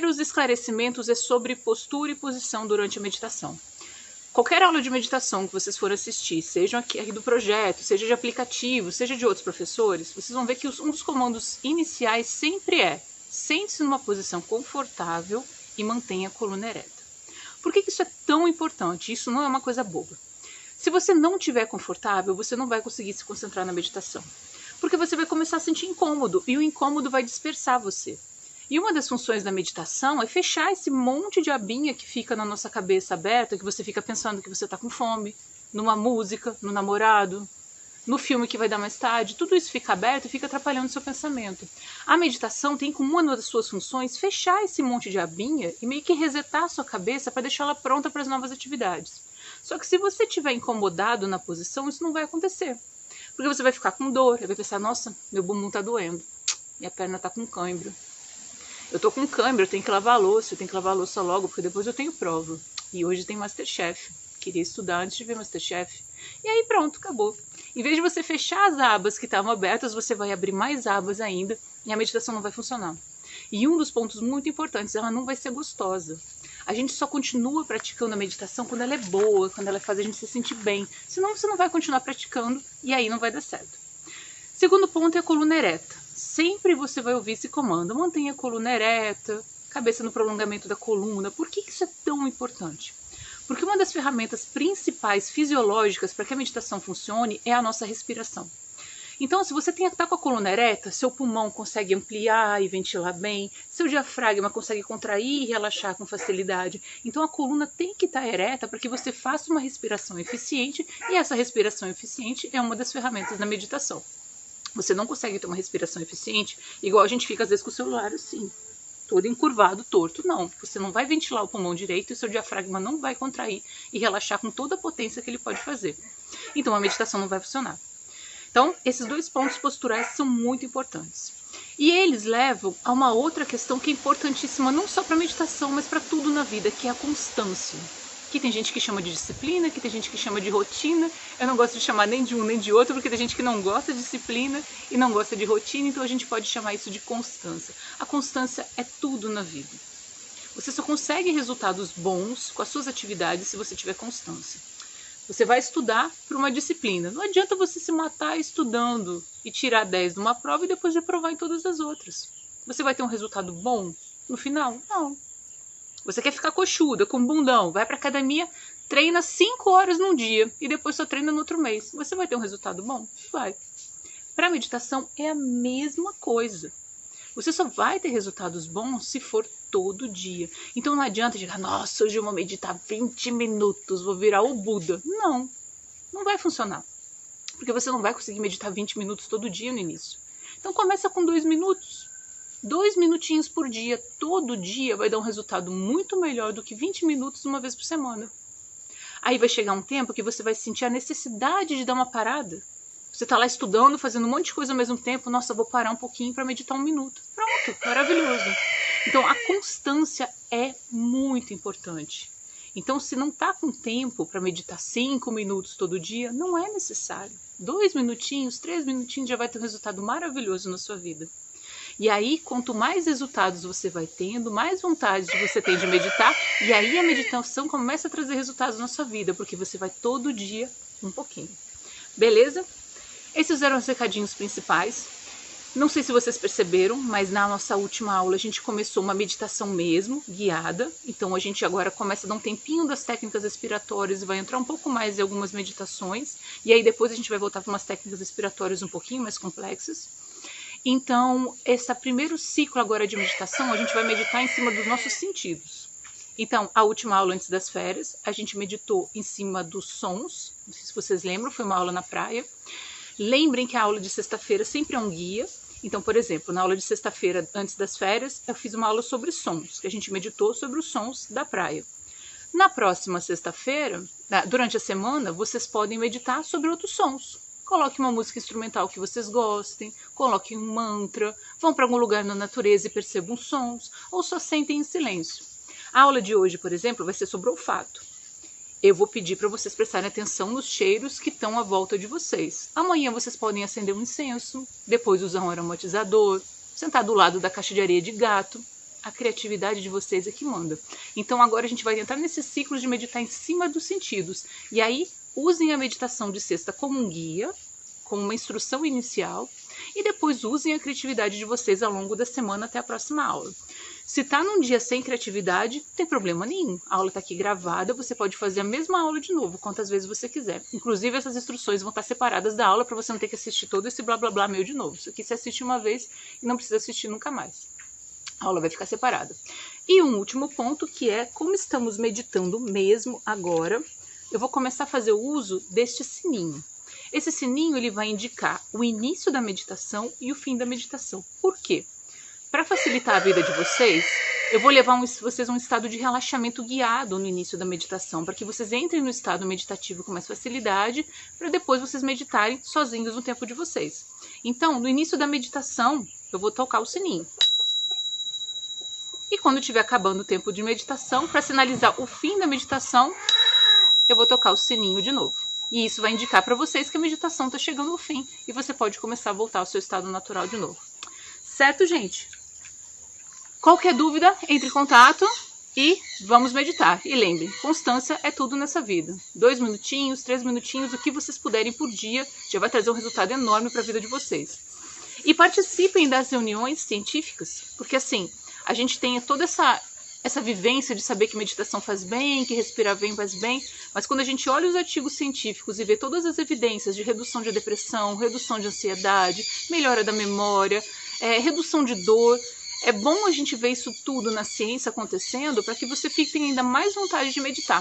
primeiros esclarecimentos é sobre postura e posição durante a meditação. Qualquer aula de meditação que vocês forem assistir, seja aqui do projeto, seja de aplicativo, seja de outros professores, vocês vão ver que um dos comandos iniciais sempre é: sente-se numa posição confortável e mantenha a coluna ereta. Por que isso é tão importante? Isso não é uma coisa boba. Se você não estiver confortável, você não vai conseguir se concentrar na meditação. Porque você vai começar a sentir incômodo, e o incômodo vai dispersar você. E uma das funções da meditação é fechar esse monte de abinha que fica na nossa cabeça aberta, que você fica pensando que você está com fome, numa música, no namorado, no filme que vai dar mais tarde. Tudo isso fica aberto e fica atrapalhando o seu pensamento. A meditação tem como uma das suas funções fechar esse monte de abinha e meio que resetar a sua cabeça para deixá-la pronta para as novas atividades. Só que se você estiver incomodado na posição, isso não vai acontecer. Porque você vai ficar com dor, vai pensar: nossa, meu bumbum tá doendo, minha perna tá com cãibra. Eu tô com cãibra, eu tenho que lavar a louça, eu tenho que lavar a louça logo, porque depois eu tenho prova. E hoje tem Masterchef. Queria estudar antes de ver Masterchef. E aí pronto, acabou. Em vez de você fechar as abas que estavam abertas, você vai abrir mais abas ainda e a meditação não vai funcionar. E um dos pontos muito importantes, ela não vai ser gostosa. A gente só continua praticando a meditação quando ela é boa, quando ela faz a gente se sentir bem. Senão você não vai continuar praticando e aí não vai dar certo. Segundo ponto é a coluna ereta. Sempre você vai ouvir esse comando: mantenha a coluna ereta, cabeça no prolongamento da coluna. Por que isso é tão importante? Porque uma das ferramentas principais fisiológicas para que a meditação funcione é a nossa respiração. Então, se você está com a coluna ereta, seu pulmão consegue ampliar e ventilar bem, seu diafragma consegue contrair e relaxar com facilidade. Então, a coluna tem que estar ereta para que você faça uma respiração eficiente, e essa respiração eficiente é uma das ferramentas da meditação. Você não consegue ter uma respiração eficiente igual a gente fica às vezes com o celular assim, todo encurvado, torto. Não, você não vai ventilar o pulmão direito e seu diafragma não vai contrair e relaxar com toda a potência que ele pode fazer. Então, a meditação não vai funcionar. Então, esses dois pontos posturais são muito importantes. E eles levam a uma outra questão que é importantíssima, não só para a meditação, mas para tudo na vida, que é a constância. Que tem gente que chama de disciplina, que tem gente que chama de rotina. Eu não gosto de chamar nem de um nem de outro, porque tem gente que não gosta de disciplina e não gosta de rotina, então a gente pode chamar isso de constância. A constância é tudo na vida. Você só consegue resultados bons com as suas atividades se você tiver constância. Você vai estudar para uma disciplina. Não adianta você se matar estudando e tirar 10 numa prova e depois reprovar em todas as outras. Você vai ter um resultado bom no final? Não. Você quer ficar coxuda, com bundão, vai para academia, treina 5 horas num dia e depois só treina no outro mês. Você vai ter um resultado bom? Vai. Para a meditação é a mesma coisa. Você só vai ter resultados bons se for todo dia. Então não adianta chegar: nossa, hoje eu vou meditar 20 minutos, vou virar o Buda. Não, não vai funcionar. Porque você não vai conseguir meditar 20 minutos todo dia no início. Então começa com 2 minutos. 2 minutinhos por dia, todo dia, vai dar um resultado muito melhor do que 20 minutos uma vez por semana. Aí vai chegar um tempo que você vai sentir a necessidade de dar uma parada. Você está lá estudando, fazendo um monte de coisa ao mesmo tempo. Nossa, vou parar um pouquinho para meditar 1 minuto. Pronto, maravilhoso. Então, a constância é muito importante. Então, se não está com tempo para meditar 5 minutos todo dia, não é necessário. 2 minutinhos, 3 minutinhos já vai ter um resultado maravilhoso na sua vida. E aí, quanto mais resultados você vai tendo, mais vontade você tem de meditar. E aí a meditação começa a trazer resultados na sua vida, porque você vai todo dia um pouquinho. Beleza? Esses eram os recadinhos principais. Não sei se vocês perceberam, mas na nossa última aula a gente começou uma meditação mesmo, guiada. Então a gente agora começa a dar um tempinho das técnicas respiratórias e vai entrar um pouco mais em algumas meditações. E aí depois a gente vai voltar para umas técnicas respiratórias um pouquinho mais complexas. Então, esse primeiro ciclo agora de meditação, a gente vai meditar em cima dos nossos sentidos. Então, a última aula antes das férias, a gente meditou em cima dos sons. Não sei se vocês lembram, foi uma aula na praia. Lembrem que a aula de sexta-feira sempre é um guia. Então, por exemplo, na aula de sexta-feira, antes das férias, eu fiz uma aula sobre sons, que a gente meditou sobre os sons da praia. Na próxima sexta-feira, durante a semana, vocês podem meditar sobre outros sons. Coloque uma música instrumental que vocês gostem, coloquem um mantra, vão para algum lugar na natureza e percebam sons, ou só sentem em silêncio. A aula de hoje, por exemplo, vai ser sobre olfato. Eu vou pedir para vocês prestarem atenção nos cheiros que estão à volta de vocês. Amanhã vocês podem acender um incenso, depois usar um aromatizador, sentar do lado da caixa de areia de gato A criatividade de vocês é que manda. Então agora a gente vai entrar nesse ciclo de meditar em cima dos sentidos. E aí, usem a meditação de sexta como um guia, como uma instrução inicial, e depois usem a criatividade de vocês ao longo da semana até a próxima aula. Se tá num dia sem criatividade, não tem problema nenhum. A aula tá aqui gravada, você pode fazer a mesma aula de novo, quantas vezes você quiser. Inclusive, essas instruções vão estar separadas da aula para você não ter que assistir todo esse blá blá blá meu de novo. Isso aqui você assiste uma vez e não precisa assistir nunca mais. A aula vai ficar separada. E um último ponto, que é, como estamos meditando mesmo agora, eu vou começar a fazer o uso deste sininho. Esse sininho ele vai indicar o início da meditação e o fim da meditação. Por quê? Para facilitar a vida de vocês, eu vou levar vocês a um estado de relaxamento guiado no início da meditação, para que vocês entrem no estado meditativo com mais facilidade, para depois vocês meditarem sozinhos no tempo de vocês. Então, no início da meditação, eu vou tocar o sininho. E quando estiver acabando o tempo de meditação, para sinalizar o fim da meditação, eu vou tocar o sininho de novo. E isso vai indicar para vocês que a meditação está chegando ao fim e você pode começar a voltar ao seu estado natural de novo. Certo, gente? Qualquer dúvida, entre em contato e vamos meditar. E lembrem, constância é tudo nessa vida. 2 minutinhos, 3 minutinhos, o que vocês puderem por dia, já vai trazer um resultado enorme para a vida de vocês. E participem das reuniões científicas, porque assim, a gente tem toda essa vivência de saber que meditação faz bem, que respirar bem faz bem, mas quando a gente olha os artigos científicos e vê todas as evidências de redução de depressão, redução de ansiedade, melhora da memória, redução de dor, é bom a gente ver isso tudo na ciência acontecendo para que você fique ainda mais vontade de meditar.